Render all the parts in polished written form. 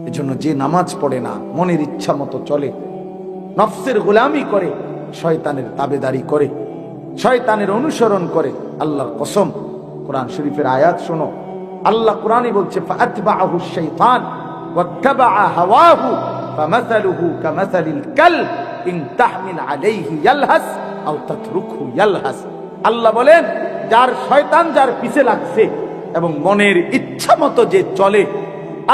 এজন্য যে নামাজ পড়ে না, মনের ইচ্ছা মতো চলে, নফসের গোলামি করে, শয়তানের তাবেদারি করে, শয়তানের অনুসরণ করে, আল্লাহর কসম কোরআন শরীফের আয়াত শোনো, আল্লাহ কোরআনই বলছে ফাআতবাআহু শাইতান ওয়াত্তাবাআ হাওয়াহু ফামাসালুহু কামাসালিল কালব ইন তাহমিল আলাইহি ইয়ালহাস আও তাতরুকহু ইয়ালহাস। আল্লাহ বলেন যার শয়তান যার পিছে লাগছে এবং মনের ইচ্ছা মতো যে চলে,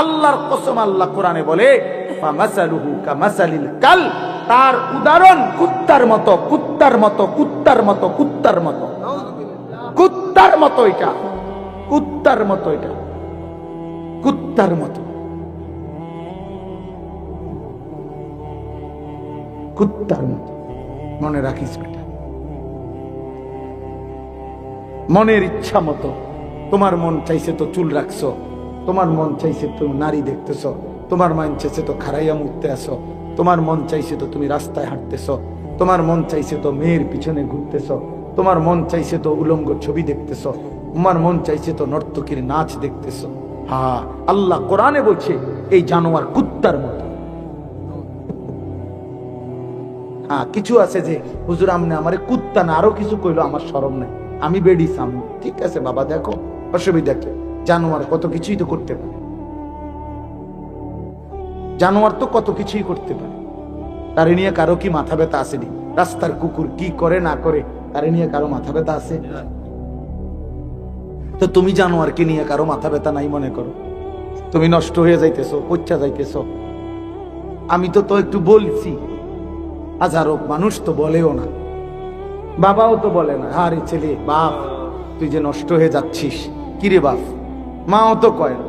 আল্লাহর কসম আল্লাহ কোরআনে বলে ফামাসালুহু কামাসালিল কালব, তার উদাহরণ কুত্তার মতো, কুত্তার মতো, কুত্তার মতো, কুত্তার মতো, কুত্তার মতো, এটা কুত্তার মতো, এটা কুত্তার মতো, কুত্তার মতো। মনে রাখিস বেটা, মনের ইচ্ছা মতো। তোমার মন চাইছে তো চুল রাখছো, তোমার মন চাইছে তো নারী দেখতেছ, তোমার মন চাইছে তো খারাইয়া মুখতে আসো, তোমার মন চাইছে তো তুমি রাস্তায় হাঁটতেছ, তোমার মন চাইছে তো মেয়ের পিছনে ঘুরতেছ, তোমার মন চাইছে তো উলঙ্গ ছবি দেখতেছ, তোমার মন চাইছে তো নর্তকীর নাচ দেখতেছ। হ্যাঁ, আল্লাহ কোরআনে বলছে এই জানোয়ার কুত্তার মতো। হ্যাঁ, কিছু আছে যে হুজুর আমনে আমারে কুত্তা না আরো কিছু কইলো, আমার শরম নাই, আমি বেডি সামনে। ঠিক আছে বাবা, দেখো অসুবিধা কি? জানোয়ার কত কিছুই তো করতে পারে, জানোয়ার তো কত কিছুই করতে পারে। তারে নিয়ে কারো কি মাথা ব্যথা আসেনি? রাস্তার কুকুর কি করে না করে তারে নিয়ে কারো মাথা ব্যথা আছে? তো তুমি জানোয়ারকে নিয়ে কারো মাথা ব্যথা নাই মনে করো? তুমি নষ্ট হয়ে যাইতেছো, পচা যাইতেছো। আমি তো একটু বলছি, হাজারো মানুষ তো বলেও না, বাবাও তো বলে না আরে ছেলে বাপ তুই যে নষ্ট হয়ে যাচ্ছিস, কিরে বাপ। মাও তো কয় না,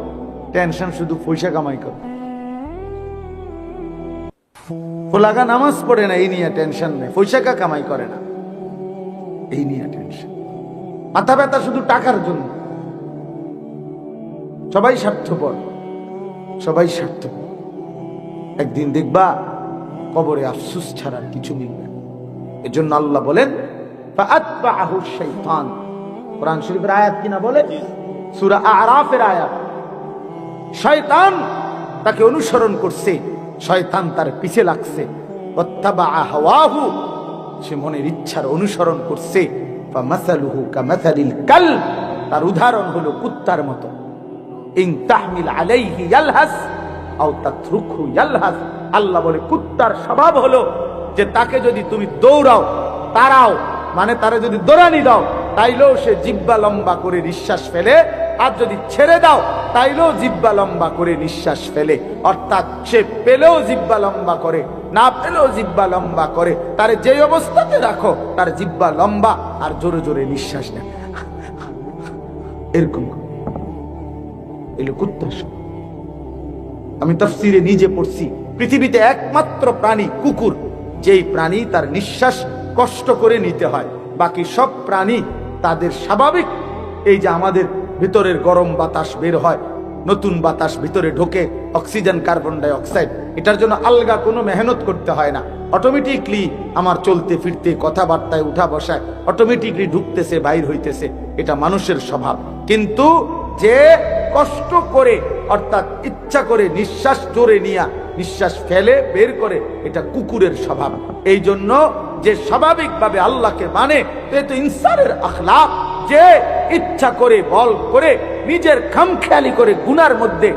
টেনশন শুধু পয়সা কামাই কর। ফোলাগা নামাজ পড়ে না এই নিয়ে টেনশন নেই, পয়সা কামাই করে না এই নিয়ে টেনশন। মাথা ব্যথা শুধু টাকার জন্য। সবাই স্বার্থপর, সবাই স্বার্থপর। একদিন দেখবা কবরে আফসোস ছাড়া কিছু মিলবে। এজন্য আল্লাহ বলেন ফাআতবাআহু শাইতান। কোরআন শরীফের আয়াত কিনা বলে, সূরা আরাফের আয়াত। শয়তান তাকে অনুসরণ করছে, শয়তান তার পিছে লাগছে। ওয়াত্তাবাআ হাওয়াহু, সে মনের ইচ্ছার অনুসরণ করছে। ফামাসালুহু কামাসালিল কালব, তার উদাহরণ হলো কুত্তার মতো। ইন তাহমিল আলাইহি ইয়ালহাস আও তাতরুকহু ইয়ালহাস। আল্লাহ বলে কুত্তার স্বভাব হলো যে তাকে যদি তুমি দৌড়াও, তাড়াও, মানে তারে যদি দৌড়ানি দাও তাইলেও সে জিহ্বা লম্বা করে নিঃশ্বাস ফেলে, আর যদি ছেড়ে দাও তাইলেও জিহ্বা লম্বা করে নিঃশ্বাস ফেলে। অর্থাৎ সে পেলেও জিহ্বা লম্বা করে, না পেলেও জিহ্বা লম্বা করে। তারে যে অবস্থাতে রাখো তার জিহ্বা লম্বা আর জোরে জোরে নিঃশ্বাস নেয়, এরকম এলো কুত্তার স্বভাব। আমি তাফসীরে নিজে পড়ছি, পৃথিবীতে একমাত্র প্রাণী কুকুর, যেই প্রাণী তার নিঃশ্বাস কষ্ট করে নিতে হয়। বাকি সব প্রাণী তাদের স্বাভাবিক, এই যে আমাদের ভিতরের গরম বাতাস বের হয়, নতুন বাতাস ভিতরে ঢোকে, অক্সিজেন কার্বন ডাই অক্সাইড, এটার জন্য আলগা কোনো মেহনত করতে হয় না। অটোমেটিকলি আমার চলতে ফিরতে কথাবার্তায় উঠা বসায় অটোমেটিকলি ঢুকতেছে বাইর হইতেছে, এটা মানুষের স্বভাব। কিন্তু যে কষ্ট করে অর্থাৎ ইচ্ছা করে নিঃশ্বাস জোরে নিয়া নিঃশ্বাস ফেলে বের করে, এটা কুকুরের স্বভাব। এই জন্য যে স্বাভাবিকভাবে আল্লাহকে মানে, তো ইনসানের আখলাক, যে ইচ্ছা করে বল করে নিজের খামখেয়ালি করে গুনার মধ্যে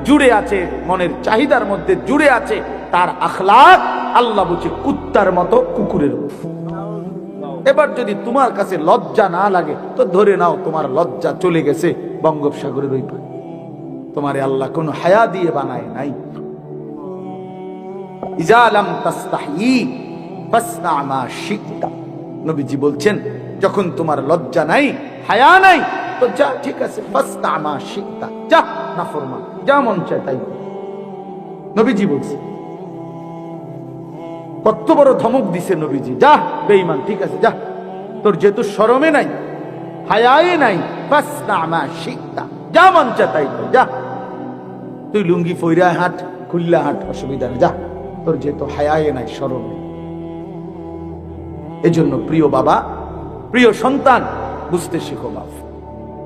জুড়ে আছে, মনের চাহিদার মধ্যে জুড়ে আছে, তার আখলাক আল্লাহ বলছে কুত্তার মতো, কুকুরের মতো। এবার যদি তোমার কাছে লজ্জা না লাগে তো ধরে নাও তোমার লজ্জা চলে গেছে বঙ্গোপসাগরের ওই পারে, তোমারে আল্লাহ কোন হায়া দিয়ে বানায় নাই। ইজা লাম তাস্তাহি ফাসনা মা শিকতা। নবীজি বলছেন যখন তোমার লজ্জা নাই, হায়া নাই, তো যা, ঠিক আছে, ফাসনা মা শিকতা, যা নাফরমান, যা মন চায় তাই। নবীজি বলছে, কত বড় ধমক দিছে নবীজি, যা বেঈমান, ঠিক আছে যা, তোর যেহেতু শরমে নাই, হায়ায়ে নাই, ফাসনা মা শিকতা, যা মন চায় তাই, যা, তুই লুঙ্গি ফইরা হাঁট, খুললা হাঁট, অসুবিধা নেই, যা, তোর যেহেতু হায়ায়ে নাই, শরম নেই। এজন্য প্রিয় বাবা, প্রিয় সন্তান, বুঝতে শিখো বাপ,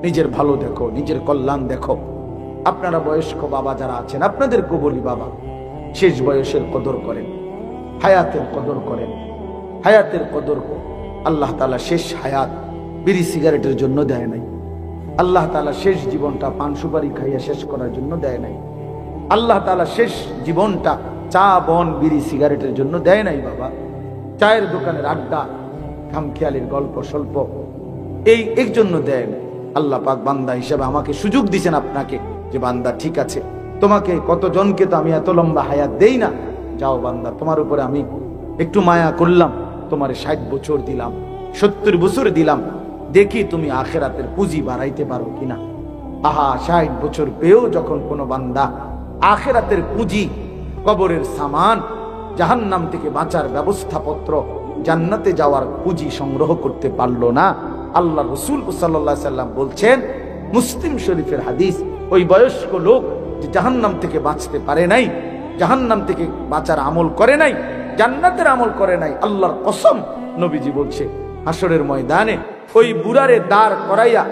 নিজের ভালো দেখো, নিজের কল্যাণ দেখো, আপনারা বয়স্ক বাবা যারা আছেন আপনাদেরকে বলি, বাবা শেষ বয়সের কদর করেন, হায়াতের কদর করেন। হায়াতের কদর আল্লাহ তাআলা শেষ হায়াত বিড়ি সিগারেটের জন্য দেয় নাই। আল্লাহ তাআলা শেষ জীবনটা পান সুপারি খাইয়া শেষ করার জন্য দেয় নাই। আল্লাহ তাআলা শেষ জীবনটা চা বন বিড়ি সিগারেটের জন্য দেয় নাই। বাবা চায়ের দোকানের আড্ডা, খামখেয়ালির গল্প স্বল্প এর জন্য দেয় না। আল্লাহ পাক বান্দা হিসেবে আমাকে সুযোগ দিয়েছেন আপনাকে, যে বান্দা ঠিক আছে, তোমাকে কতজনকে তো আমি এত লম্বা হায়াত দেই না, যাও বান্দা তোমার উপরে আমি একটু মায়া করলাম, তোমার 60 বছর দিলাম, 70 বছর দিলাম, দেখি তুমি আখেরাতের পুঁজি বাড়াইতে পারো কিনা। আহা, 60 বছর পেয়েও যখন কোনো বান্দা আখেরাতের পুঁজি, কবরের সামান, জাহান্নাম থেকে বাঁচার ব্যবস্থাপত্র, জান্নাতে যাওয়ার পুঁজি সংগ্রহ করতে পারলো না, আল্লাহ রাসূল সাল্লাল্লাহু আলাইহি সাল্লাম বলছেন, মুসলিম শরীফের হাদিস, ওই বয়স্ক লোক যে জাহান্নাম থেকে বাঁচতে পারে নাই, জাহান্নাম থেকে বাঁচার আমল করে নাই, জান্নাতের আমল করে নাই, আল্লাহর কসম নবীজি বলছে হাসরের ময়দানে ওই বুড়ারে দাঁড় করাইয়া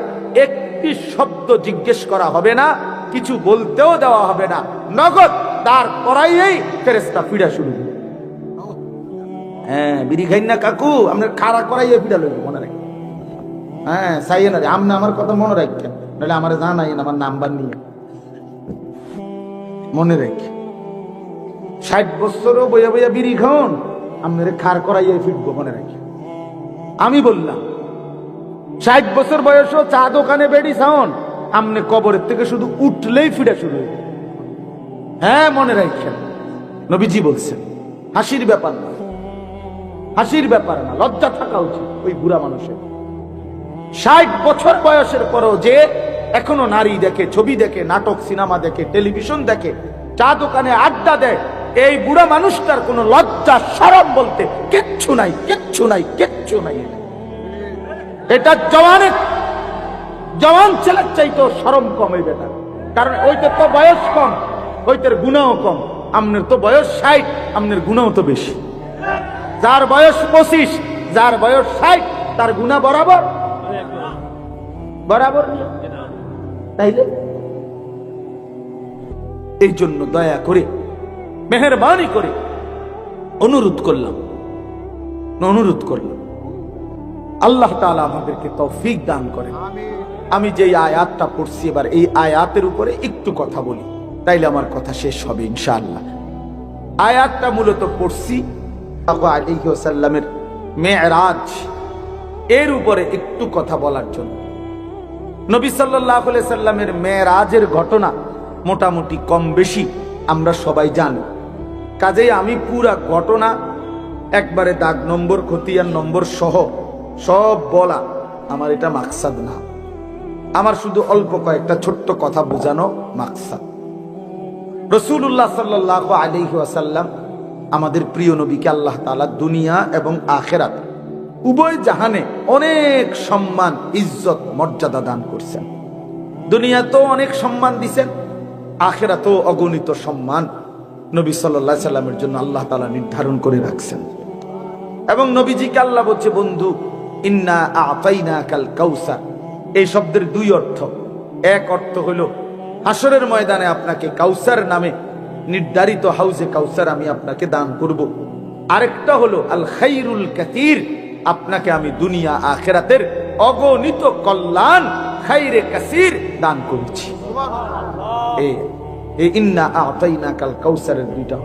একটি শব্দ জিজ্ঞেস করা হবে না, কিছু বলতেও দেওয়া হবে না, নগদ দাঁড় করাইয়াই ফেরেশতা ফিরা শুরু করবে। হ্যাঁ, বিড়ি খাই না কাকু, আপনার খাড়া করাইয়া ফিরা লইব, মনে রাখবেন। হ্যাঁ, চাইয়ে না রে, আপনি আমার কথা মনে রাখবেন, নাহলে আমার জানাই আমার নাম্বার নিয়ে মনে রেখে। 60 বছরও বইয়া বইয়া বিড়ি খাওন, আপনার খাড় করাইয়া ফিরবো, মনে রাখি। আমি বললাম 60 বছর বয়সও চা দোকানে বেড়ি খাওন, আপনি কবরের থেকে শুধু উঠলেই ফিরা শুরু হইবে। হ্যাঁ, মনে রাখেন, নবীজি বলছেন হাসির ব্যাপার না, হাসির ব্যাপার না, লজ্জা থাকা উচিত ওই বুড়া মানুষের। 60 বছর বয়সের পরও যে এখনো নারী দেখে, ছবি দেখে, নাটক সিনেমা দেখে, টেলিভিশন দেখে, চা দোকানে আড্ডা দেয়, এই বুড়া মানুষটার কোনো লজ্জা শরম বলতে কিচ্ছু নাই, কিচ্ছু নাই, কিচ্ছু নাই। এটা জওয়ান ছেলের চাইতেও শরম কম এই বেটা, কারণ ওইটার তো বয়স কম, ওইটার গুণাও কম। আপনার তো বয়স 60, আপনার গুণাও তো বেশি। যার বয়স 25, যার বয়স 60, তার গুণা বরাবর বরাবর। তাইলে এই জন্য দয়া করে, মেহেরবানি করে অনুরোধ করলাম আল্লাহ তাআলা আমাদেরকে তৌফিক দান করেন। আমি যে আয়াতটা পড়ছি, এবার এই আয়াতের উপরে একটু কথা বলি, তাইলে আমার কথা শেষ হবে ইনশাআল্লাহ। আয়াতটা মূলত পড়ছি আলাইহি ওয়াসাল্লামের মেরাজ, এর উপরে একটু কথা বলার জন্য। নবী সাল্লাল্লাহু আলাইহি সাল্লামের মেরাজের ঘটনা মোটামুটি কম বেশি আমরা সবাই জানি, কাজেই আমি পুরা ঘটনা একবারে দাগ নম্বর, খতিয়ান নম্বর সহ সব বলা আমার এটা মাকসাদ না, আমার শুধু অল্প কয়েকটা ছোট্ট কথা বোঝানো মাকসাদ। রাসূলুল্লাহ সাল্লাল্লাহু আলাইহি ওয়াসাল্লাম, আমাদের প্রিয় নবীকে আল্লাহ তাআলা দুনিয়া এবং আখিরাত উভয় জাহানে অনেক সম্মান, ইজ্জত, মর্যাদা দান করছেন। দুনিয়াতেও অনেক সম্মান দিছেন, আখিরাতেও অগণিত সম্মান নবী সাল্লাল্লাহু আলাইহি সাল্লামের জন্য আল্লাহ তাআলা নির্ধারণ করে রাখছেন। এবং নবীজিকে আল্লাহ বলছে, বন্ধু ইন্না আ'তাইনাকাল কাউসার। এই শব্দের দুই অর্থ। এক অর্থ হলো হাসরের ময়দানে আপনাকে কাউসার নামে নির্ধারিত হাউজে কাউসার আমি আপনাকে দান করব। আরেকটা হলো আল খাইরুল কাসীর, আপনাকে আমি দুনিয়া আখিরাতের অগণিত কল্যাণ, খাইরে কাসীর দান করেছি। এই ইন্না আ'তাইনাকাল কাউসারের দুইটা।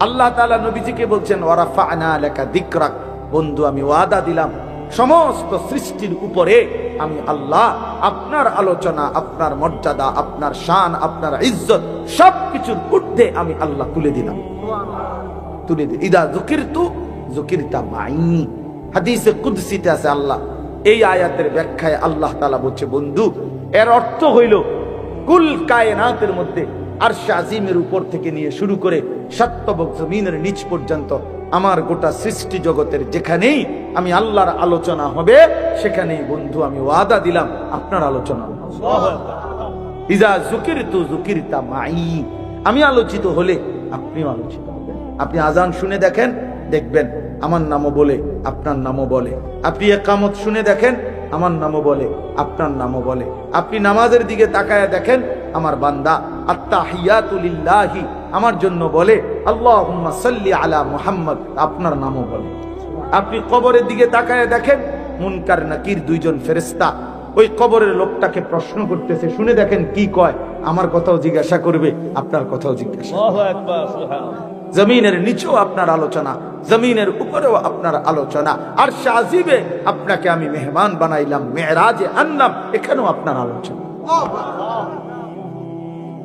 আল্লাহ তাআলা নবীজিকে বলছেন ওয়ারাফা'না লাকা যিকরাক, বন্ধু আমি ওয়াদা দিলাম সমস্ত সৃষ্টির উপরে আমি আল্লাহ আপনার আলোচনা, আপনার মর্যাদা, আপনার শান, আপনার ইজ্জত সবকিছুর ঊর্ধ্বে আমি আল্লাহ তুলে দিলাম, তুলে দিই। ইদা যুকিরতু যুকিরতা মাই, হাদিসে কুদসিতে আছে আল্লাহ এই আয়াতের ব্যাখ্যায় আল্লাহ তাআলা বলছে, বন্ধু এর অর্থ হইল কুল কায়নাতের মধ্যে আরশে আজিমের উপর থেকে নিয়ে শুরু করে সাতবক জমিনের নিচ পর্যন্ত আমার গোটা সৃষ্টি জগতের যেখানেই আমি আল্লাহর আলোচনা হবে, সেখানেই বন্ধু আমি ওয়াদা দিলাম আপনার আলোচনা হবে। ইজা যুকিরতু যুকিরতা মাই, আমি আলোচিত হলে আপনিও আলোচিত হবেন। আপনি আজান শুনে দেখেন, দেখবেন আমার নামও বলে, আপনার নামও বলে। আপনি ইকামত শুনে দেখেন, আমার নামও বলে, আপনার নামও বলে। আপনি নামাজের দিকে তাকায় দেখেন, আমার বান্দা আত্তাহিয়াতু লিল্লাহি আমার জন্য বলে, আল্লাহুম্মা সাল্লি আলা মুহাম্মদ, আপনার নামও বলে। আপনি কবরের দিকে তাকায় দেখেন, মুনকার নাকির দুইজন ফেরেশতা ওই কবরের লোকটাকে প্রশ্ন করতেছে, শুনে দেখেন কি কয়। আমার কথাও জিজ্ঞাসা করবে, আপনার কথাও জিজ্ঞাসা। জমিনের নিচেও আপনার আলোচনা, জমিনের উপরেও আপনার আলোচনা। আর শাজিবে আপনাকে আমি মেহমান বানাইলাম, মেরাজে আনলাম, এখানেও আপনার আলোচনা।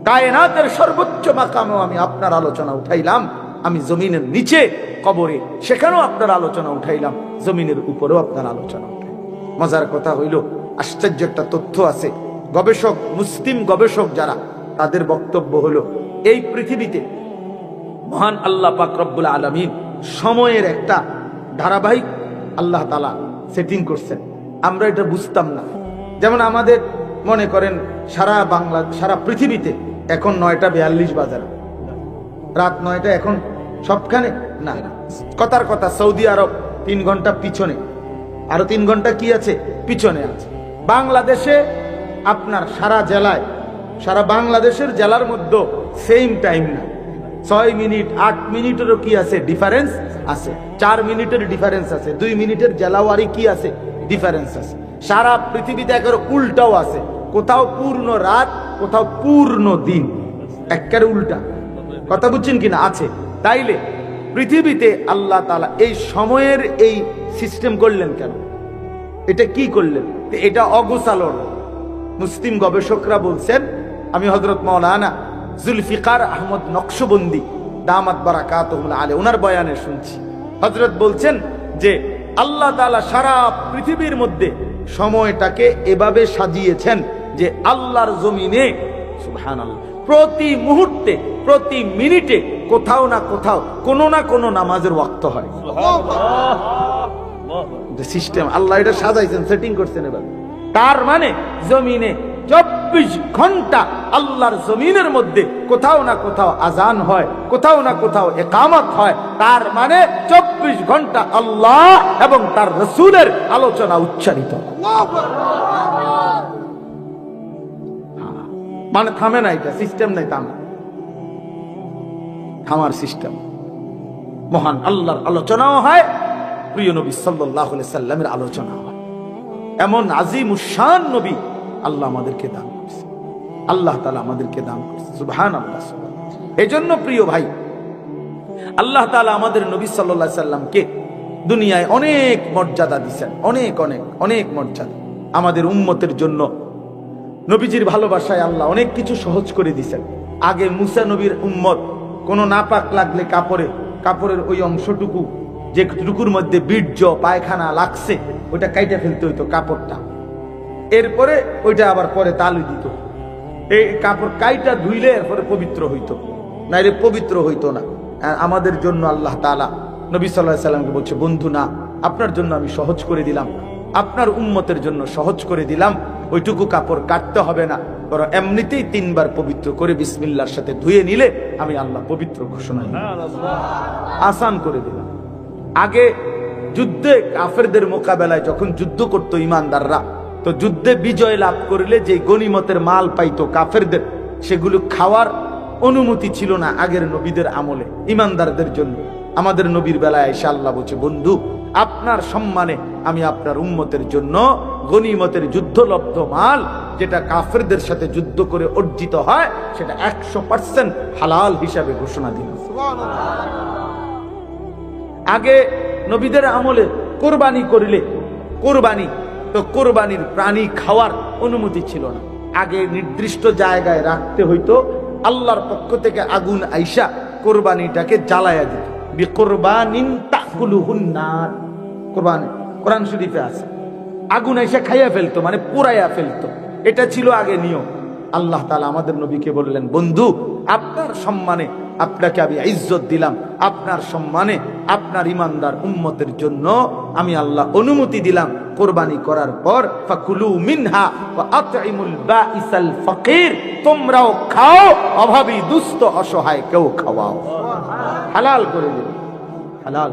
কায়নাতের সর্বোচ্চ মাকামেও আমি আপনার আলোচনা উঠাইলাম। আমি জমিনের নিচে কবরে, সেখানেও আপনার আলোচনা উঠাইলাম, জমিনের উপরেও আপনার আলোচনা উঠাইলাম। মজার কথা হইল, আশ্চর্য একটা তথ্য আছে। গবেষক, মুসলিম গবেষক যারা, তাদের বক্তব্য হলো, এই পৃথিবীতে মহান আল্লাহ পাক রব্বুল আলামিন সময়ের একটা ধারাবাহিক আল্লাহ তাআলা সেটিং করছেন। আমরা এটা বুঝতাম না। যেমন আমাদের মনে করেন সারা বাংলা, সারা পৃথিবীতে এখন 9:42 বাজে, রাত 9টা এখন সবখানে না। কথার কথা, সৌদি আরব 3 ঘন্টা পিছনে, আরো 3 ঘন্টা কি আছে, পিছনে আছে। বাংলাদেশে আপনার সারা জেলায়, সারা বাংলাদেশের জেলার মধ্যে সেম টাইম না, 6 মিনিট 8 মিনিটেরও কি আছে, ডিফারেন্স আছে। 4 মিনিটের ডিফারেন্স আছে, 2 মিনিটের জেলাওয়ারি কি আছে, ডিফারেন্স আছে। সারা পৃথিবীতে একের উল্টাও আছে, কোথাও পূর্ণ রাত, কোথাও পূর্ণ দিন, একের উল্টা। কথা বুঝছেন কিনা? আছে। তাইলে পৃথিবীতে আল্লাহ তাআলা এই সময়ের এই সিস্টেম করলেন কেন? এটা কি করলেন? এটা অগোছালো। মুসলিম গবেষকরা বলছেন, আমি হযরত মাওলানা জুলফিকার আহমদ নকশবন্দি দামাত বারাকাতুহুল আলাইহি ওনার বয়ানে শুনছি। হযরত বলছেন যে আল্লাহ তাআলা সারা পৃথিবীর মধ্যে সময়টাকে এভাবে সাজিয়েছেন যে আল্লাহর জমিনে, সুবহানাল্লাহ, প্রতি মুহূর্তে, প্রতি মিনিটে কোথাও না কোথাও কোনো না কোনো নামাজের ওয়াক্ত হয়। সিস্টেম আল্লাহ এটা সাজাইছেন, সেটিং করছেন। এবার তার মানে জমিনে 24 ঘন্টা আল্লাহর জমিনের মধ্যে কোথাও না কোথাও আজান হয়, কোথাও না কোথাও ইকামত হয়। তার মানে 24 ঘন্টা আল্লাহ এবং তার রাসূলের আলোচনা উচ্চারিত, মানে থামে না। এটা সিস্টেম নাই, থামার সিস্টেম। মহান আল্লাহর আলোচনাও হয়, প্রিয় নবী সাল্লাল্লাহু আলাইহি সাল্লামের আলোচনা হয়। এমন আজিমুশান নবী আল্লাহ আমাদেরকে দান করেছে, আল্লাহ তাআলা আমাদেরকে দান করেছে। সুবহানাল্লাহ। এজন্য প্রিয় ভাই, আল্লাহ তাআলা আমাদের নবী সাল্লাল্লাহু আলাইহি সাল্লামকে দুনিয়ায় অনেক মর্যাদা দিয়েছেন, অনেক অনেক অনেক মর্যাদা। আমাদের উম্মতের জন্য নবীজির ভালোবাসায় আল্লাহ অনেক কিছু সহজ করে দিয়েছেন। আগে মুসা নবীর উম্মত কোনো নাপাক লাগলে কাপড়ের ওই অংশটুকু, যেটুকুর মধ্যে বীর্য পায়খানা লাগছে, ওইটা কাইটা ফেলতে হইতো কাপড়টা। এরপরে ওইটা আবার পরে তালু দিত। এই কাপড় কাইটা ধুইলে এরপরে পবিত্র হইতো, নাইলে পবিত্র হইতো না। আমাদের জন্য আল্লাহ তাআলা নবী সাল্লাল্লাহু আলাইহি সাল্লামকে বলছে, বন্ধু না, আপনার জন্য আমি সহজ করে দিলাম, আপনার উম্মতের জন্য সহজ করে দিলাম। ওইটুকু কাপড় কাটতে হবে না, বরং এমনিতেই 3 বার পবিত্র করে বিসমিল্লাহর সাথে ধুয়ে নিলে আমি আল্লাহ পবিত্র ঘোষণা আসান করে দিলাম। আগে যুদ্ধে কাফেরদের মোকাবেলায় যখন যুদ্ধ করতো ইমানদাররা, তো যুদ্ধে বিজয় লাভ করলে যে গনিমতের মাল পাইতো কাফেরদের, সেগুলো খাওয়ার অনুমতি ছিল না আগের নবীদের আমলে ইমানদারদের জন্য। আমাদের নবীর বেলায় এসে আল্লাহ বলছে, বন্ধু, আপনার সম্মানে আমি আপনার উম্মতের জন্য গনিমতের যুদ্ধলব্ধ মাল, যেটা কাফেরদের সাথে যুদ্ধ করে অর্জিত হয়, সেটা 100% হালাল হিসাবে ঘোষণা দিলাম। আগে নবীদের আমলে কোরবানি করলে, কোরবানির প্রাণী খাওয়ার অনুমতি ছিল না। আগে নির্দিষ্ট জায়গায় রাখতে হইতো, আল্লাহর পক্ষ থেকে আগুন আইসা কোরবানিটাকে জ্বালায়া দিত। বিকুরবানিন তাকুলুহুন নার, কোরআন শরীফে আছে। আগুন আইসা খাইয়া ফেলতো, মানে পুরাইয়া ফেলতো। এটা ছিল আগে নিয়ম। আল্লাহ তাআলা আমাদের নবীকে বললেন, বন্ধু, আপনার সম্মানে আপনাকে আমি ইজ্জত দিলাম, আপনার সম্মানে আপনার ইমানদার উম্মতের জন্য আমি আল্লাহ অনুমতি দিলাম কোরবানি করার পর, ফাকুলু মিনহা ওয়া আতইমুল বাঈসাল ফাকির, তোমরাও খাও, অভাবী দুস্থ অসহায় কেউ খাওয়াও। হালাল করে দিল, হালাল।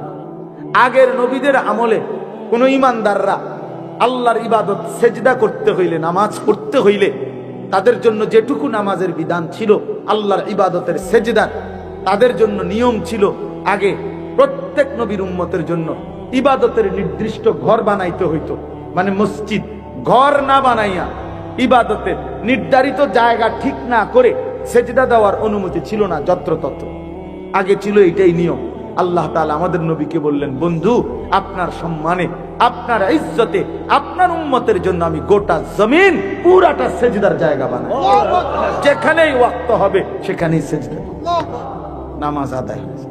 আগের নবীদের আমলে কোন ইমানদাররা আল্লাহর ইবাদত সেজদা করতে হইলে, নামাজ পড়তে হইলে তাদের জন্য যেটুকু নামাজের বিধান ছিল আল্লাহর ইবাদতের সেজদার, তাদের জন্য নিয়ম ছিল আগে প্রত্যেক নবীর উম্মতের জন্য ইবাদতের নির্দিষ্ট ঘর বানাইতে হইতো। মানে মসজিদ ঘর না বানাইয়া ইবাদতের নির্ধারিত জায়গা ঠিক না করে সেজদা দেওয়ার অনুমতি ছিল না যত্রতত্র। আগে ছিল এটাই নিয়ম। আল্লাহ তাআলা আমাদের নবীকে বললেন, বন্ধু আপনার সম্মানে, আপনার ইজ্জতে, আপনার উম্মতের জন্য আমি গোটা জমিন পুরাটা সেজদার জায়গা বানাই, যেখানেই ওয়াক্ত হবে সেখানেই সেজদা, নামাজ আদায় হয়েছে।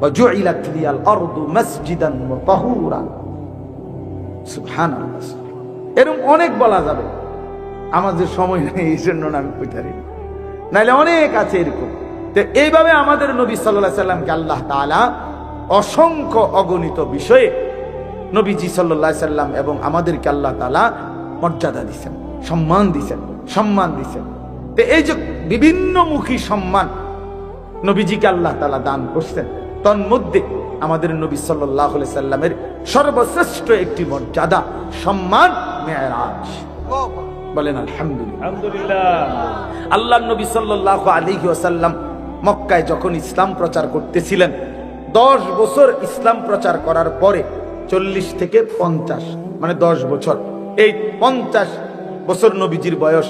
وجعلت لي الارض مسجدا وطهورا সুবহানাল্লাহ। এরকম অনেক বলা যাবে, আমাদের সময় নেই এই জন্য আমি কইতারি, নাইলে অনেক আছে এরকম। তো এইভাবে আমাদের নবী সাল্লাল্লাহু আলাইহি সাল্লামকে আল্লাহ তাআলা অসংখ্য অগণিত বিষয়ে নবীজি সাল্লাল্লাহু আলাইহি সাল্লাম এবং আমাদেরকে আল্লাহ তাআলা মর্যাদা দিয়েছেন, সম্মান দিয়েছেন। তো এই যে বিভিন্নমুখী সম্মান নবীজিকে আল্লাহ তাআলা দান করছেন, তন্মধ্যে আমাদের নবী সাল্লাল্লাহু আলাইহি সাল্লামের সর্বশ্রেষ্ঠ একটি মর্যাদা, সম্মান মেরাজ। বলেন আলহামদুলিল্লাহ। আল্লাহর নবী সাল্লাল্লাহু আলাইহি ওয়াসাল্লাম মক্কায় যখন ইসলাম প্রচার করতেছিলেন, 10 বছর ইসলাম প্রচার করার পরে 40 থেকে 50 মানে 10 বছর, এই 50 বছর নবীজির বয়স,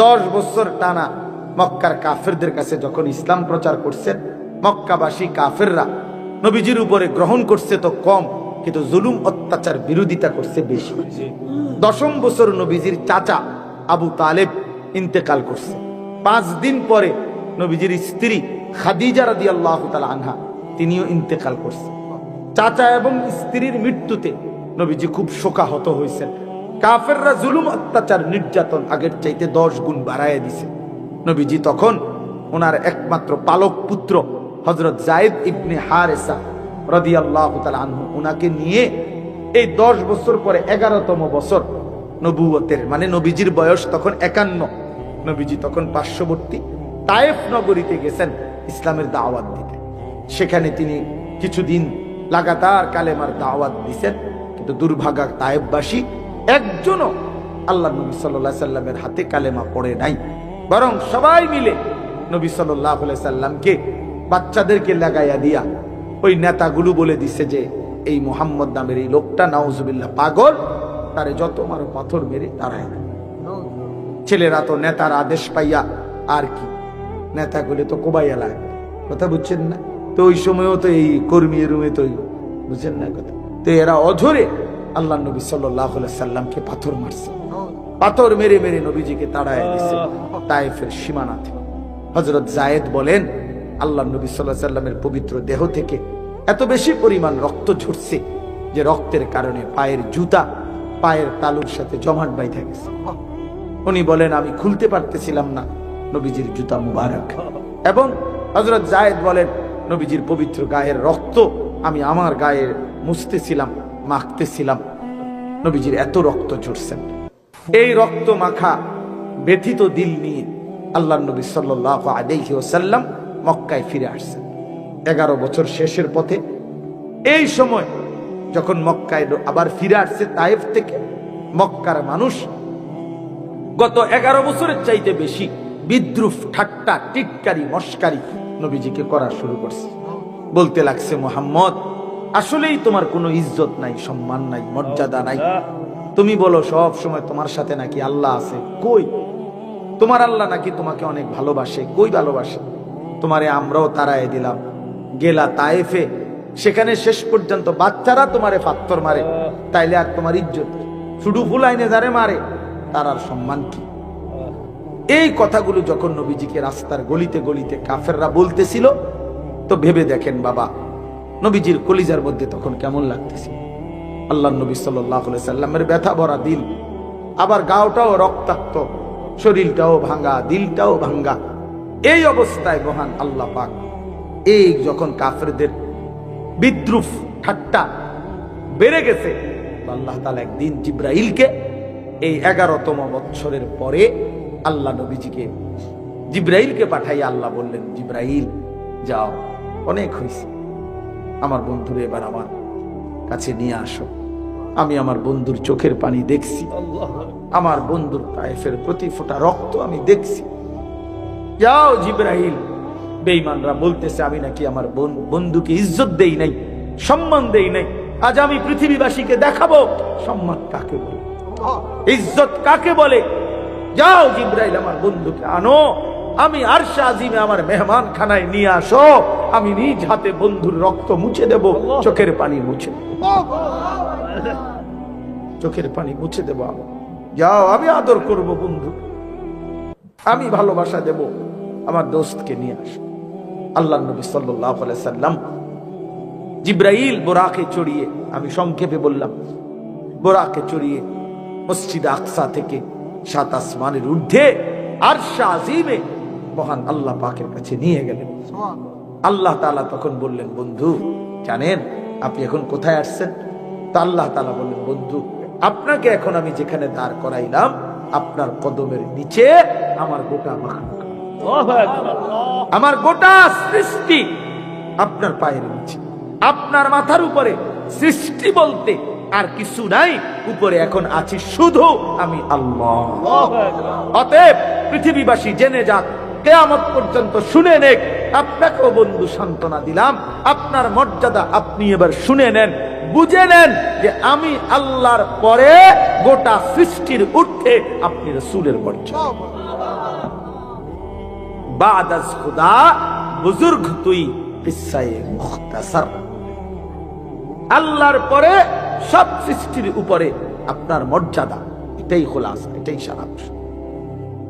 10 বছর টানা মক্কার কাফেরদের কাছে যখন ইসলাম প্রচার করছেন, মক্কাবাসী কাফেররা নবীজির উপরে গ্রহণ করছে তো কম, কিন্তু জুলুম অত্যাচার বিরোধিতা করছে বেশি। 10ম বছর নবীজির চাচা আবু তালেব ইন্তেকাল করছে। 5 দিন পরে নবীজির স্ত্রী খাদিজা রাদিয়াল্লাহু তাআলা আনহা তিনিও ইন্তেকাল করছে। চাচা এবং স্ত্রীর মৃত্যুতে নবীজি খুব শোকাহত হয়েছেন। কাফেররা জুলুম অত্যাচার নির্যাতন আগের চাইতে 10 গুণ বাড়ায় দিছে। নবীজি তখন ওনার একমাত্র পালক পুত্র হযরত যায়েদ ইবনে হারেসা রাদিয়াল্লাহু তাআলা আনহু ওনাকে নিয়ে এই 10 বছর পরে 11তম বছর নবুয়তের, মানে নবীজির বয়স তখন 51, নবীজি তখন পার্শ্ববর্তী তায়েফ নগরীতে গেছেন ইসলামের দাওয়াত দিতে। সেখানে তিনি কিছুদিন লাগাতার কালেমার দাওয়াত দিয়েছেন, কিন্তু দুর্ভাগা তায়েফবাসী একজনও আল্লাহ নবী সাল্লাল্লাহু আলাইহি সাল্লামের হাতে কালেমা পড়ে নাই, বরং সবাই মিলে নবী সাল্লাল্লাহু আলাইহি সাল্লামকে বাচ্চাদেরকে লাগাইয়া দিয়া ওই নেতাগুলো বলে দিছে যে এই মুহাম্মদ নামের এই লোকটা নাউজুবিল্লাহ পাগল, তারে যত মারো পাথর মেরে তাড়ায়। ছেলেরা তো নেতার আদেশ পাইয়া আর কি, নেতাগুলো তো কোবাইয়া লাগে, কথা বুঝছেন না? তো ওই সময়ও তো এই কর্মী রুমে তো বুঝছেন না কথা, তো এরা অঝরে আল্লাহ নবী সাল্লাল্লাহু আলাইহি সাল্লামকে পাথর মারছে, পাথর মেরে মেরে নবীজিকে তাড়ায় দিছে তায়েফের সীমানাতে। হযরত যায়েদ বলেন, আল্লাহ নবী সাল্লাল্লাহু আলাইহি সাল্লামের পবিত্র দেহ থেকে এত বেশি পরিমাণ রক্ত ঝরছে যে রক্তের কারণে পায়ের জুতা পায়ের তালুর সাথে জমাট বাইধা গেছে। উনি বলেন, আমি খুলতে পারতেছিলাম না নবীজির জুতা মুবারক। এবং হযরত যায়েদ বলেন, নবীজির পবিত্র গায়ের রক্ত আমি আমার গায়ে মুছতেছিলাম, মাখতেছিলাম, নবীজির এত রক্ত ঝরছেন। এই রক্ত মাখা ব্যথিত দিল নিয়ে আল্লাহ নবী সাল্লাল্লাহু আলাইহি ওয়াসাল্লাম মক্কায় ফিরে আসছেন 11 বছর শেষের পথে। এই সময় যখন মক্কায় আবার ফিরে আসছে তায়েফ থেকে, মক্কার মানুষ গত 11 বছরের চাইতে বেশি বিদ্রুপ, ঠাট্টা, টিটকারি, মস্কারি নবীজিকে করা শুরু করছে। বলতে লাগছে, মুহাম্মদ আসলেই তোমার কোনো ইজ্জত নাই, সম্মান নাই, মর্যাদা নাই। তুমি বলো সব সময় তোমার সাথে নাকি আল্লাহ আছে, কই? তোমার আল্লাহ নাকি তোমাকে অনেক ভালোবাসে, কই ভালোবাসে? তোমারে আমরাও তাড়ায় দিলাম, গেলা তায়েফে, সেখানে শেষ পর্যন্ত বাচ্চারা তোমারে পাথর মারে, তাইলে আর তোমার ইজ্জত? শুধু ফুলাইনে যারে মারে তার আর সম্মান কি? এই কথাগুলো যখন নবীজিকে রাস্তার গলিতে গলিতে কাফেররা বলতেছিল, তো ভেবে দেখেন বাবা, নবীজির কলিজার মধ্যে তখন কেমন লাগতেছে। আল্লাহ নবী সাল্লাল্লাহু আলাইহি সাল্লামের ব্যথা ভরা দিল, আবার গাওটাও রক্তাক্ত, শরীরটাও ভাঙ্গা, দিলটাও ভাঙ্গা। এই অবস্থায় মহান আল্লাহ পাক এই যখন কাফেরদের বিদ্রুপ ঠাট্টা বেড়ে গেছে, আল্লাহ তাআলা একদিন জিব্রাইলকে এই 11তম বৎসরের পরে আল্লাহ নবীজিকে জিব্রাইলকে পাঠাই আল্লাহ বললেন, জিব্রাইল যাও, অনেক হয়েছে, আমার বন্ধুরে এবার আমার কাছে নিয়ে আসো। আমি আমার বন্ধুর চোখের পানি দেখছি, আমার বন্ধুর তায়েফের প্রতি ফোঁটা রক্ত আমি দেখছি। যাও জিবরাইল, বেঈমানরা বলতেছে আমি নাকি আমার বন্ধুকে ইজ্জত দেই নাই, সম্মান দেই নাই। আজ আমি পৃথিবীবাসীকে দেখাবো সম্মান কাকে বলে, ইজ্জত কাকে বলে। যাও জিবরাইল, আমার বন্ধুকে আনো, আমি আরশে আজিমে আমার মেহমান খানায় নিয়ে আসো, আমি নিজ হাতে বন্ধুর রক্ত মুছে দেব, চোখের পানি মুছে, চোখের পানি মুছে দেব। যাও, আমি আদর করব বন্ধু, আমি ভালোবাসা দেব, আমার দোস্তকে নিয়ে আসো। আল্লাহ নবী সাল্লাল্লাহু আলাইহি সাল্লাম জিবরাইল বোরাকে চড়িয়ে, আমি সংক্ষেপে বললাম, বোরাকে চড়িয়ে মসজিদ আকসা থেকে 7 আসমানের ঊর্ধ্বে আরশে আজিমে মহান আল্লাহ পাকের কাছে নিয়ে গেলেন। আল্লাহ তাআলা তখন বললেন, বন্ধু জানেন আপনি এখন কোথায় আসছেন? তা আল্লাহ তাআলা বললেন, বন্ধু আপনাকে এখন আমি যেখানে দাঁড় করাইলাম, আপনার কদমের নিচে আমার গোটা মাখলুক, আমার গোটা সৃষ্টি আপনার পায়ের নিচে, আপনার মাথার উপরে সৃষ্টি বলতে আর কিছু নাই, উপরে এখন আছি শুধু আমি আল্লাহ। অতএব পৃথিবীবাসী জেনে যাক, কিয়ামত পর্যন্ত শুনে নেক। আপনাকেও বন্ধু সান্ত্বনা দিলাম, আপনার মর্যাদা আপনি এবার শুনে নেন, বুঝে নেন যে আমি আল্লাহর পরে গোটা সৃষ্টির ঊর্ধ্বে আপনি রাসূলের মর্যাদা। বাদাস খুদা বুজুর্গ তুই কিসায়ে মুখতাসার, আল্লাহর পরে সব সৃষ্টির উপরে আপনার মর্যাদা। এটাই খুলাসা, এটাই সারাংশ।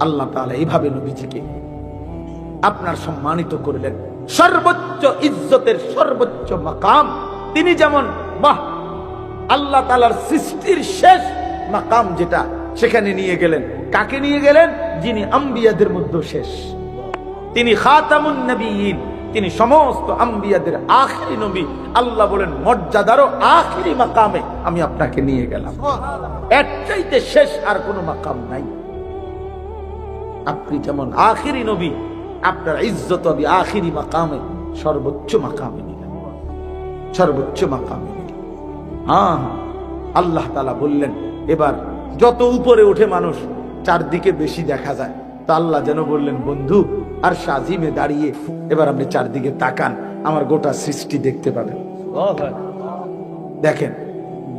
আল্লাহ তাআলা এইভাবে নবীজিকে আপনার সম্মানিত করলেন, সর্বোচ্চ ইজ্জতের সর্বোচ্চ মাকাম। তিনি যেমন আল্লাহ তাআলার সৃষ্টির শেষ মাকাম যেটা, সেখানে নিয়ে গেলেন। কাকে নিয়ে গেলেন? যিনি আম্বিয়াদের মধ্যে শেষ, তিনি খাতামুন নবিয়্যিন, তিনি সমস্ত আম্বিয়াদের আখিরি নবী। আল্লাহ বলেন মর্যাদারও আখিরি মাকামে আমি আপনাকে নিয়ে গেলাম, এর চাইতে শেষ আর কোনো মাকাম নাই। আপনি যেমন আখিরি নবী, আপনার ইজ্জত হবে আখিরি মাকামে, সর্বোচ্চ মাকামে নিলেন, সর্বোচ্চ মাকামে নিলেন। হ্যাঁ, আল্লাহ তাআলা বললেন এবার যত উপরে ওঠে মানুষ চারদিকে বেশি দেখা যায়, তা আল্লাহ যেন বললেন, বন্ধু আরশে আজিমে দাঁড়িয়ে এবার আপনি চারদিকে তাকান, আমার গোটা সৃষ্টি দেখতে পাবেন। দেখেন,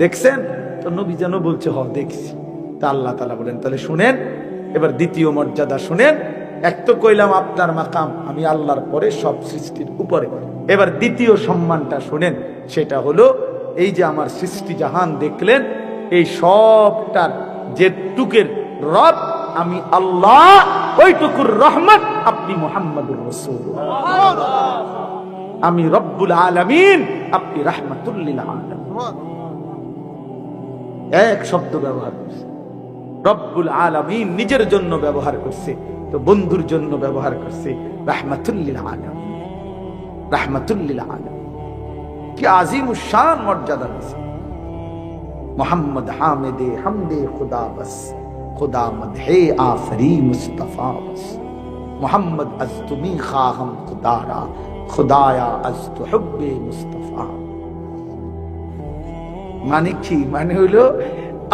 দেখছেন তো? নবী যেন বলছে হ দেখছি। তা আল্লাহ তাআলা বলেন, তাহলে শুনেন, এবার দ্বিতীয় মর্যাদা শুনেন। এক তো কইলাম আপনার মাকাম আমি আল্লাহর পরে সব সৃষ্টির উপরে, এবার দ্বিতীয় সম্মানটা শুনেন। সেটা হলো এই যে আমার সৃষ্টি জাহান দেখলেন, এই সবটার যে টুকের রব আমি আল্লাহ, ওইটুকুর রহমত আপনি মুহাম্মদুর রাসূলুল্লাহ। আমি রব্বুল আলামিন, আপনি রাহমাতুল লিল আলামিন। এক শব্দ ব্যবহার করছে, রব্বুল আলামিন নিজের জন্য ব্যবহার করছে, তো বন্ধুর জন্য ব্যবহার করছে রাহমাতুল লিল আলামিন, রাহমাতুল লিল আলামিন। কি আজিমুশ শান মর্যাদা আছে। মোহাম্মদ হামিদে হামদে খুদা বস, खुदा मदहे आफरी मुस्तफा बस, मोहम्मद अज तुम्ही खाहम खुदारा, खुदाया अज तु हुब्बे मुस्तफा। মানে কি? মানে হইলো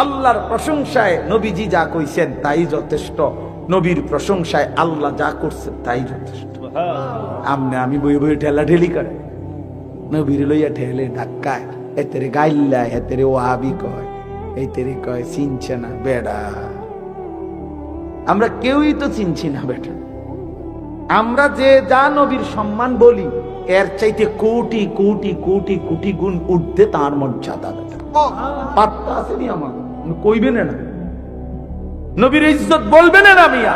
আল্লাহর প্রশংসায় নবীজি যা কইছেন তাই যথেষ্ট, নবীর প্রশংসায় আল্লাহ যা করছেন তাই যথেষ্ট। আমি বই বই ঠেলা ঠেলি করে নবীর লইয়া ঠেলে ধাক্কায়, এতেরে গাইল্লা, এতেরে ওয়াহাবি কয়, এই তেরে কয় চিনছে না বেড়া। আমরা কেউই তো চিনছি না বেটা। আমরা যে যা নবীর সম্মান বলি, এর চাইতে কোটি কোটি কোটি কোটি গুণ ঊর্ধ্বে তার মর্যাদা। পাত্তা আসেনি আমার, কইবেন না নবীর ইজ্জত বলবেন না মিয়া,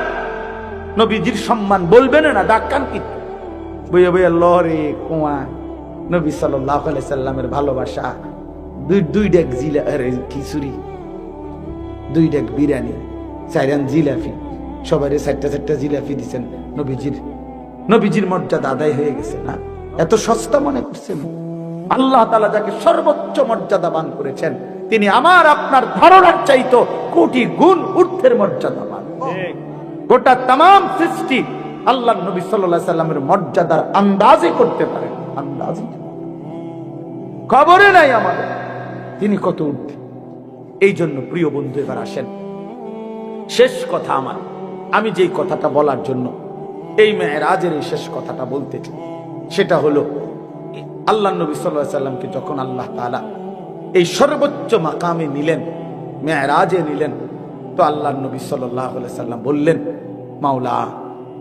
নবীজির সম্মান বলবেন না, ডাক্কান কি বইয়া বইয়া লরে কোয়া। নবী সাল্লাল্লাহু আলাইহি সাল্লামের ভালোবাসা, দুই ডেক জিলা খিচুড়ি, 2 ডেক বিরিয়ানি, 4 জিলাপি, সবাই 4টা জিলাপি দিচ্ছেন। নবীজির মর্যাদা আদায় হয়ে গেছে না? এত সস্তা মনে করছেন? আল্লাহ তাআলা যাকে সর্বোচ্চ মর্যাদাবান করেছেন, তিনি আমার আপনার ধারণার চাইতো কোটি গুণ ঊর্ধ্বের মর্যাদাবান। গোটা তাম সৃষ্টি আল্লাহ নবী সাল্লাল্লাহু আলাইহি সাল্লামের মর্যাদার আন্দাজে করতে পারেন, আন্দাজে খবরে নাই আমাদের তিনি কত ঊর্ধ্বে। এই জন্য প্রিয় বন্ধু, এবার আসেন শেষ কথা আমার, আমি যেই কথাটা বলার জন্য এই মেরাজের এই শেষ কথাটা বলতে চাই, সেটা হলো আল্লাহ নবী সাল্লাল্লাহু আলাইহি সাল্লামকে যখন আল্লাহ তাআলা এই সর্বোচ্চ মাকামে নিলেন, মেরাজে নিলেন, তো আল্লাহ নবী সাল্লাল্লাহু আলাইহি সাল্লাম বললেন, মাওলা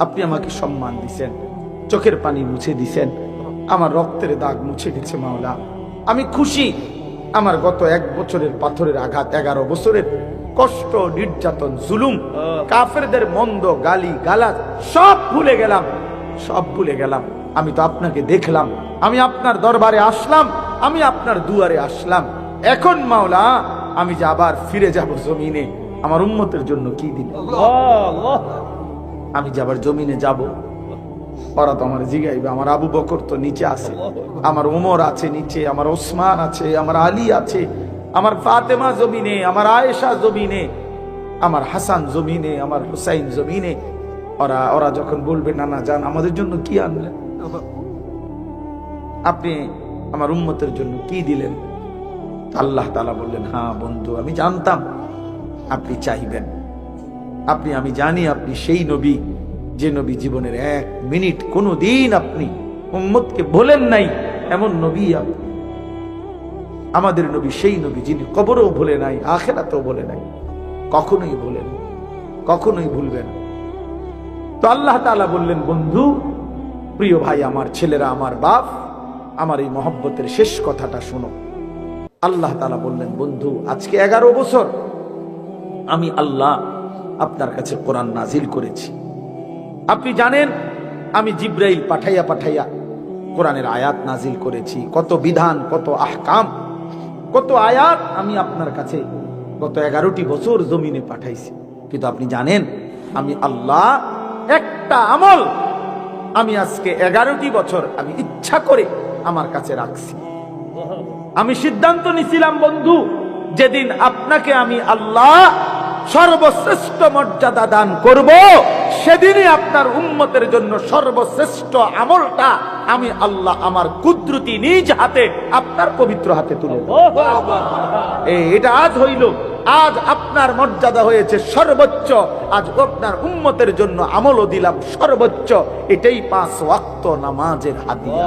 আপনি আমাকে সম্মান দিছেন, চোখের পানি মুছে দিছেন, আমার রক্তের দাগ মুছে গেছে মাওলা, আমি খুশি। আমার গত 1 বছরের পাথরের আঘাত, 11 বছরের কষ্ট, নির্যাতন, জুলুম, কাফেরদের মন্দ গালি গালাজ সব ভুলে গেলাম, সব ভুলে গেলাম। আমি তো আপনাকে দেখলাম, আমি আপনার দরবারে আসলাম, আমি আপনার দুয়ারে আসলাম। এখন মাওলা আমি যে আবার ফিরে যাব জমিনে, আমার উম্মতের জন্য কি দিবেন? আমি যে আবার জমিনে যাব, ওরা তো আমার জিগাইবে, আমার আবু বকর তো নিচে আছে, আমার ওমর আছে নিচে, আমার ওসমান আছে, আমার আলী আছে, আমার ফাতেমা জমিনে, আমার আয়েশা জমিনে, আমার হাসান জমিনে, আমার হুসাইন জমিনে। ওরা যখন বলবে নানা জান আমাদের জন্য কি আনলেন, আপনি আমার উম্মতের জন্য কি দিলেন? আল্লাহ তাআলা বললেন, হ্যাঁ বন্ধু, আমি জানতাম আপনি চাইবেন, আমি জানি আপনি সেই নবী যে নবী জীবনের 1 মিনিট কোনোদিন আপনি উম্মতকে বলেন নাই, এমন নবী আপনি। আমাদের নবী সেই নবী যিনি কবরেও ভুলে নাই, আখিরাতেও ভুলে নাই, কখনোই ভুলেন, কখনোই ভুলবেন। তো আল্লাহ তাআলা বললেন, বন্ধু, প্রিয় ভাই, আমার ছেলেরা, আমার বাপ, আমার এই মহব্বতের শেষ কথাটা শোনো। আল্লাহ তাআলা বললেন, বন্ধু, আজকে 11 বছর আমি আল্লাহ আপনার কাছে কোরআন নাজিল করেছি। আপনি জানেন আমি জিব্রাইল পাঠাইয়া পাঠাইয়া কোরআনের আয়াত নাজিল করেছি, কত বিধান, কত আহকাম, কত আয়াত আমি আপনার কাছে গত 11টি বছর জমিনে পাঠাইছি। কিন্তু আপনি জানেন আমি আল্লাহ একটা আমল আমি আজকে 11টি বছর আমি ইচ্ছা করে আমার কাছে রাখছি। আমি সিদ্ধান্ত নিছিলাম বন্ধু, যেদিন আপনাকে আমি আল্লাহ সর্বশ্রেষ্ঠ মর্যাদা দান করব, সেদিনই আপনার উম্মতের জন্য সর্বশ্রেষ্ঠ আমলটা আমি আল্লাহ আমার কুদরতি নিজ হাতে আপনার পবিত্র হাতে তুলে দেব। এটা আজ হইল, আজ আপনার মর্যাদা হয়েছে সর্বোচ্চ, আজ আপনার উম্মতের জন্য আমলও দিলাম সর্বোচ্চ, এটাই 5 ওয়াক্ত নামাজের হাদিয়া।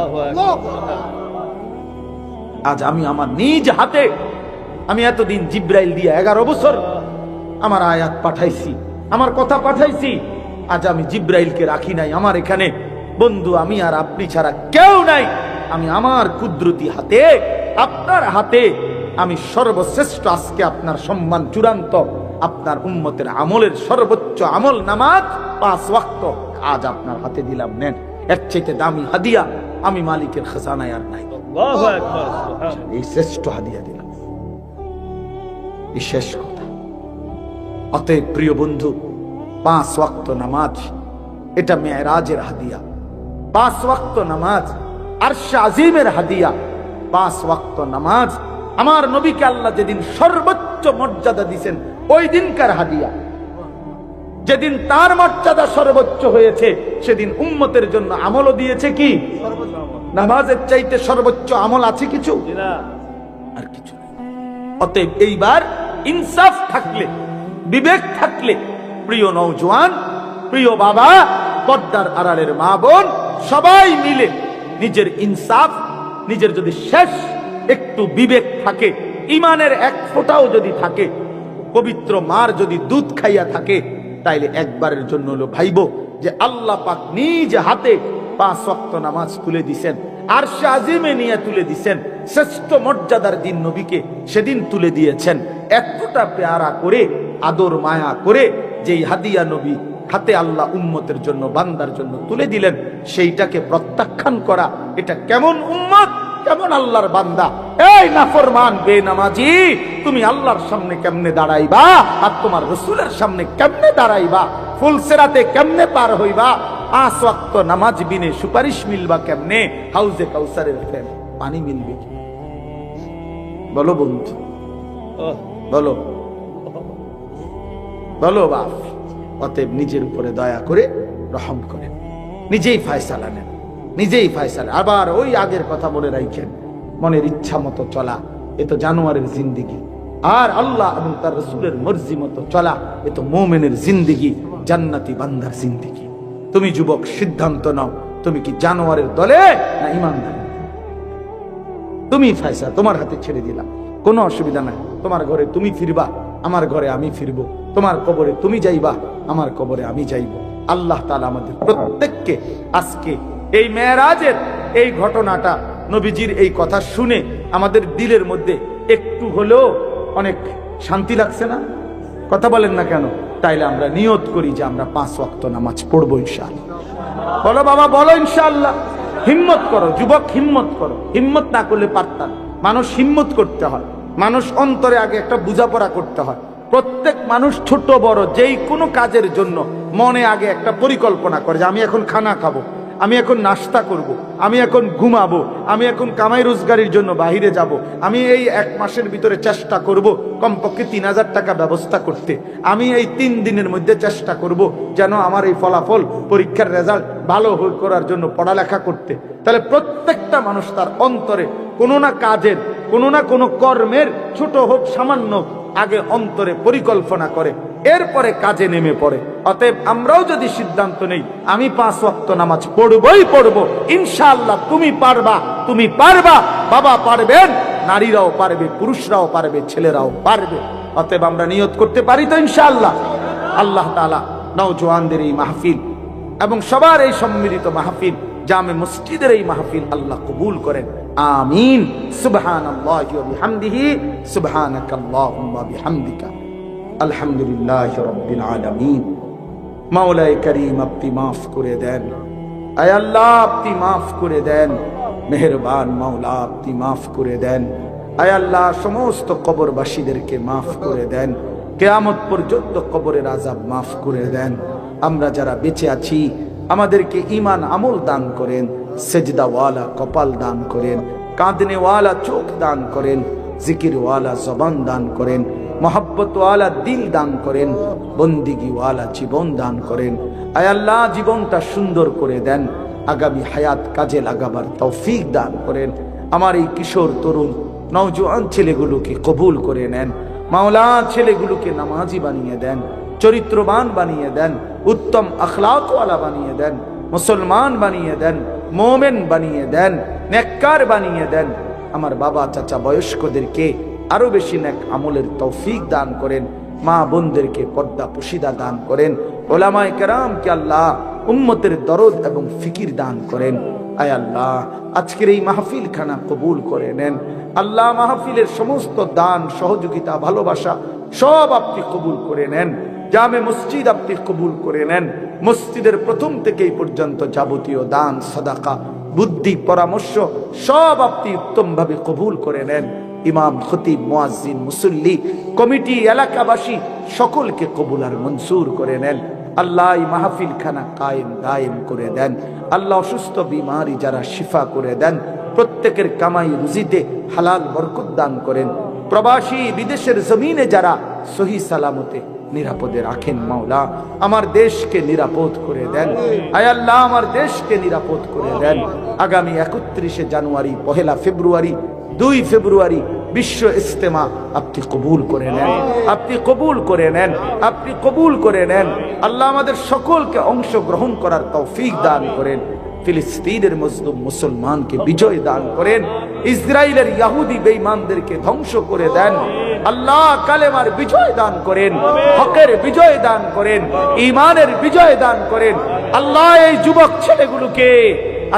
আজ আমি আমার নিজ হাতে, আমি এতদিন জিব্রাইল দিয়ে 11 বছর আমার আয়াত পাঠাইছি, আমার কথা পাঠাইছি, আজ আমি জিব্রাইলকে রাখি নাই আমার এখানে। বন্ধু, আমি আর আপনি ছাড়া কেউ নাই, আমি আমার কুদরতি হাতে, আপনার হাতে আমি সর্বশ্রেষ্ঠ, আজকে আপনার সম্মান চূড়ান্ত, আপনার উম্মতের আমলের সর্বোচ্চ আমল নামাজ 5 ওয়াক্ত আজ আপনার হাতে দিলাম, নেন। এর চাইতে দামি হাদিয়া আমি মালিকের খাজানায় আর নাই। এই শ্রেষ্ঠ হাদিয়া দিলাম, এই শেষ কথা। অতএব প্রিয় বন্ধু, 5 ওয়াক্ত নামাজ এটা মেরাজের হাদিয়া, 5 ওয়াক্ত নামাজ আরশে আজিমের হাদিয়া, 5 ওয়াক্ত নামাজ আমার নবীকে আল্লাহ যেদিন সর্বোচ্চ মর্যাদা দিয়েছেন ওই দিনকার হাদিয়া। যেদিন তার মর্যাদা সর্বোচ্চ হয়েছে সেদিন উম্মতের জন্য আমলও দিয়েছে কি? নামাজের চাইতে সর্বোচ্চ আমল আছে কিছু? আর কিছু নেই। অতএব এইবার ইনসাফ থাকলে, বিবেক থাকলে, প্রিয় নওজোয়ান, প্রিয় বাবা, পর্দার আড়ালের মা বোন, সবাই মিলে নিজের ইনসাফ, নিজের যদি শেষ একটু বিবেক থাকে, ইমানের 1 ফোঁটাও যদি থাকে, পবিত্র মার যদি দুধ খাইয়া থাকে, তাইলে একবারের জন্য হলো ভাইবো যে আল্লাহ পাক নিজ হাতে 5 ওয়াক্ত নামাজ তুলে দিছেন, আরশে আজিমে নিয়ে তুলে দিছেন, শ্রেষ্ঠ মর্যাদার দিন নবীকে সেদিন তুলে দিয়েছেন। এতটা পেয়ারা করে, আদর মায়া করে যেই হাদিয়া নবী হাতে আল্লাহ উম্মতের জন্য, বান্দার জন্য তুলে দিলেন, সেইটাকে প্রত্যাখ্যান করা, এটা কেমন উম্মত, কেমন আল্লাহর বান্দা? এই নাফরমান বেনামাজি, তুমি আল্লাহর সামনে কেমনে দাঁড়াইবা? আর তোমার রাসূলের সামনে কেমনে দাঁড়াইবা? ফুলসিরাতে কেমনে পার হইবা? 5 ওয়াক্ত নামাজ বিনে সুপারিশ মিলবা কেমনে? হাউজে কাউসারের পানি মিলবে কি? বলো বন্ধু, বলো বলো বাপ। অতএব নিজের উপরে দয়া করে রহম করেন, নিজেই ফয়সালা নেন, নিজেই ফয়সালা। আবার ওই আগের কথা মনে রাখেন, মনের ইচ্ছা মতো চলা এ তো জানোয়ারের জিন্দিগি, আর আল্লাহ এবং তার রাসূলের মর্জি মতো চলা এ তো মুমিনের জিন্দেগি, জান্নাতি বান্দার জিন্দেগি। তুমি যুবক সিদ্ধান্ত নাও, তুমি কি জানোয়ারের দলে না ইমানদার? তুমি ফয়সালা তোমার হাতে ছেড়ে দিলাম, কোনো অসুবিধা নাই। তোমার ঘরে তুমি ফিরবা, আমার ঘরে আমি ফিরবো। তোমার কবরে তুমি যাইবা, আমার কবরে আমি যাইব। আল্লাহ তাআলা আমাদের প্রত্যেককে আজকে এই মেরাজের এই ঘটনাটা, নবীজির এই কথা শুনে আমাদের দিলের মধ্যে একটু হলেও অনেক শান্তি লাগছে না? কথা বলেন না কেন? তাইলে আমরা নিয়ত করি যে আমরা 5 ওয়াক্ত নামাজ পড়বো ইনশাআল্লাহ। বলো বাবা, বলো ইনশাআল্লাহ। হিম্মত করো যুবক, হিম্মত করো। হিম্মত না করলে পারতাম। মানুষ হিম্মত করতে হয়, মানুষ অন্তরে আগে একটা বোঝাপড়া করতে হয়। প্রত্যেক মানুষ ছোট বড় যেই কোনো কাজের জন্য মনে আগে একটা পরিকল্পনা করে যে আমি এখন খানা খাবো, আমি এখন নাস্তা করব, আমি এখন ঘুমাবো, আমি এখন কামাই রোজগারের জন্য বাহিরে যাব, আমি এই 1 মাসের ভিতরে চেষ্টা করব কমপক্ষে 3000 টাকা ব্যবস্থা করতে, আমি এই 3 দিনের মধ্যে চেষ্টা করব যেন আমার এই ফলাফল পরীক্ষার রেজাল্ট ভালো করার জন্য পড়ালেখা করতে। তাহলে প্রত্যেকটা মানুষ তার অন্তরে কোনো না কাজের, কোনো না কোনো কর্মের, ছোট হোক সামান্য, আগে অন্তরে পরিকল্পনা করে, এরপরে কাজে নেমে পড়ে। অতএব আমরাও যদি সিদ্ধান্ত নেই আমি 5 ওয়াক্ত নামাজ পড়বই পড়বো, ইনশাআল্লাহ তুমি পারবা, তুমি পারবা, বাবা পারবেন, নারীরাও পারবে, পুরুষরাও পারবে, ছেলেরাও পারবে। অতএব আমরা নিয়ত করতে পারি তো ইনশাআল্লাহ। আল্লাহ তাআলা নওজোয়ানদের এই মাহফিল এবং সবার এই সম্মিলিত মাহফিল, জামে মসজিদের এই মাহফিল আল্লাহ কবুল করেন, আমিন। সুবহানাল্লাহি ওয়া বিহামদিহি, সুবহানাকাল্লাহুম্মা বিহামদিকা, আলহামদুলিল্লাহি রাব্বিল আলামিন। মাওলায়ে কারীম আপনি মাফ করে দেন, আয় আল্লাহ আপনি মাফ করে দেন, মেহেরবান মাওলা আপনি মাফ করে দেন, আয় আল্লাহ সমস্ত কবরবাসীদেরকে মাফ করে দেন, কিয়ামত পর্যন্ত কবরের আযাব মাফ করে দেন। আমরা যারা বেঁচে আছি আমাদেরকে ঈমান আমল দান করেন, সেজদাওয়ালা কপাল দান করেন, কাঁদনেওয়ালা চোখ দান করেন, জিকিরওয়ালা জবান দান করেন, মহব্বতওয়ালা দিল দান করেন, বন্দিগিওয়ালা জীবন দান করেন। আয় আল্লাহ জীবনটা সুন্দর করে দেন, আগামী হায়াত কাজে লাগাবার তৌফিক দান করেন। আমার এই কিশোর তরুণ নওজোয়ান ছেলেগুলোকে কবুল করে নেন মাওলা, ছেলেগুলোকে নামাজি বানিয়ে দেন, চরিত্রবান বানিয়ে দেন, উত্তম আখলাকওয়ালা বানিয়ে দেন, মুসলমান বানিয়ে দেন, মোমেন বানিয়ে দেন, নেককার বানিয়ে দেন। আমার বাবা চাচা বয়স্কদেরকে আরো বেশি নেক আমলের তৌফিক দান করেন, মা বোনদেরকে পর্দা পুশিদা দান করেন, ওলামায়ে কেরামকে আল্লাহ উম্মতের দরদ এবং ফিকির দান করেন। আয় আল্লাহ আজকের এই মাহফিল খানা কবুল করে নেন। আল্লাহ মাহফিলের সমস্ত দান সহযোগিতা ভালোবাসা সব আপনি কবুল করে নেন। জামে মসজিদ আপনি কবুল করে নেন। মসজিদের প্রথম থেকে এই পর্যন্ত যাবতীয় দান সাদাকা বুদ্ধি পরামর্শ সব আপনি উত্তম ভাবে কবুল করে নেন। ইমাম খতিব মুয়াজ্জিন মুসল্লি কমিটি এলাকাবাসী সকলকে কবুল আর মনসুর করে নেন। আল্লাহ এই মাহফিল খানা কায়েম দায়েম করে দেন। আল্লাহ অসুস্থ বিমারি যারা শিফা করে দেন, প্রত্যেকের কামাই রুজিতে হালাল বরকত দান করেন। প্রবাসী বিদেশের জমিনে যারা সহি সালামতে নিরাপদে রাখেন মাওলা, আমার দেশকে নিরাপদ করে দেন। আয় আল্লাহ আমার দেশকে নিরাপদ করে দেন। আগামী 31শে জানুয়ারি, 1 ফেব্রুয়ারি, 2 ফেব্রুয়ারি বিশ্ব ইজতেমা আপনি কবুল করে নেন, আপনি কবুল করে নেন, আপনি কবুল করে নেন। আল্লাহ আমাদের সকলকে অংশগ্রহণ করার তৌফিক দান করেন। ফিলিস্তিনের মজলুম মুসলমানকে বিজয় দান করেন, ইসরায়েলের ইহুদি বেঈমানদেরকে ধ্বংস করে দেন। আল্লাহ কালেমার বিজয় দান করেন, হকের বিজয় দান করেন, ঈমানের বিজয় দান করেন। আল্লাহ এই যুবক ছেলেগুলোকে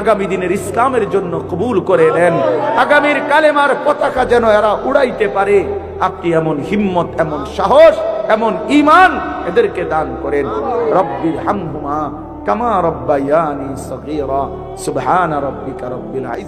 আগামী দিনের ইসলামের জন্য কবুল করে নেন। আগামীর কালেমার পতাকা যেন এরা উড়াইতে পারে, আপনি এমন হিম্মত, এমন সাহস, এমন ঈমান এদেরকে দান করেন। রব্বির হামহুমা কামা রব্বায়ানি সগীরা। সুবহান রাব্বিকা রব্বিল ইজ্জাতি